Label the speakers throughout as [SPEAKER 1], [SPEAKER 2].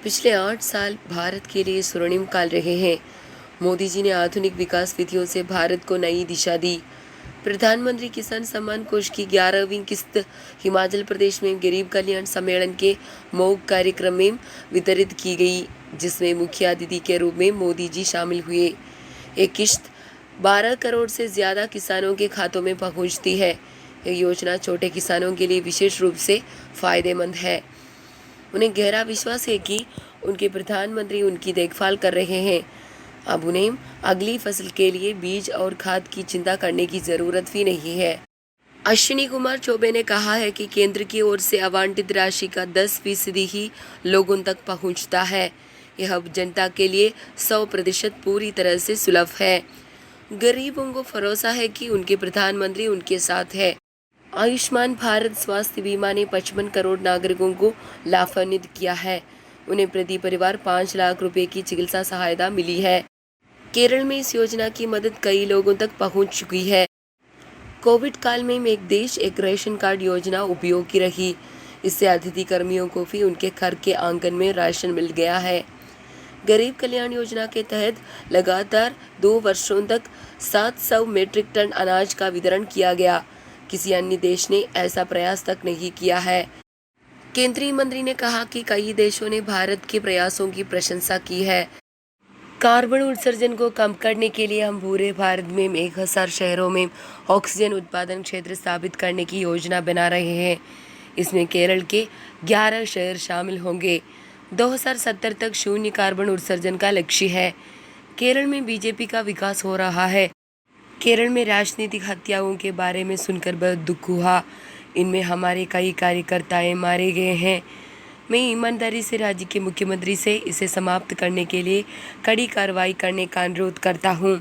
[SPEAKER 1] पिछले 8 साल भारत के लिए स्वर्णिम काल रहे हैं। मोदी जी ने आधुनिक विकास विधियों से भारत को नई दिशा दी। प्रधानमंत्री किसान सम्मान कोष की 11वीं किस्त हिमाचल प्रदेश में गरीब कल्याण सम्मेलन के मौक कार्यक्रम में वितरित की गई, जिसमें मुख्य अतिथि के रूप में मोदी जी शामिल हुए। ये किस्त 12 करोड़ से ज़्यादा किसानों के खातों में पहुंचती है। यह योजना छोटे किसानों के लिए विशेष रूप से फायदेमंद है। उन्हें गहरा विश्वास है कि उनके प्रधानमंत्री उनकी देखभाल कर रहे हैं। अब उन्हें अगली फसल के लिए बीज और खाद की चिंता करने की जरूरत भी नहीं है। अश्विनी कुमार चौबे ने कहा है कि केंद्र की ओर से आवंटित राशि का 10% ही लोगों तक पहुंचता है। यह अब जनता के लिए 100% पूरी तरह से सुलभ है। गरीबों को भरोसा है कि उनके प्रधानमंत्री उनके साथ है। आयुष्मान भारत स्वास्थ्य बीमा ने 55 करोड़ नागरिकों को लाभान्वित किया है। उन्हें प्रति परिवार 5 लाख रुपए की चिकित्सा सहायता मिली है। केरल में इस योजना की मदद कई लोगों तक पहुंच चुकी है। कोविड काल में एक देश एक राशन कार्ड योजना उपयोगी रही। इससे अतिथि कर्मियों को भी उनके घर के आंगन में राशन मिल गया है। गरीब कल्याण योजना के तहत लगातार 2 वर्षों तक 700 मीट्रिक टन अनाज का वितरण किया गया। किसी अन्य देश ने ऐसा प्रयास तक नहीं किया है। केंद्रीय मंत्री ने कहा कि कई देशों ने भारत के प्रयासों की प्रशंसा की है। कार्बन उत्सर्जन को कम करने के लिए हम पूरे भारत में 1000 शहरों में ऑक्सीजन उत्पादन क्षेत्र स्थापित करने की योजना बना रहे हैं। इसमें केरल के 11 शहर शामिल होंगे। 2070 तक शून्य कार्बन उत्सर्जन का लक्ष्य है। केरल में बीजेपी का विकास हो रहा है। केरल में राजनीतिक हत्याओं के बारे में सुनकर बहुत दुख हुआ। इनमें हमारे कई कार्यकर्ताएं मारे गए हैं। मैं ईमानदारी से राज्य के मुख्यमंत्री से इसे समाप्त करने के लिए कड़ी कार्रवाई करने का अनुरोध करता हूं।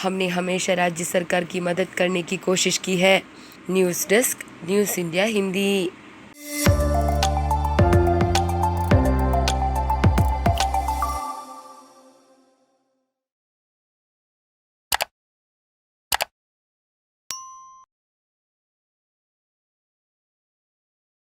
[SPEAKER 1] हमने हमेशा राज्य सरकार की मदद करने की कोशिश की है। News desk, news India Hindi.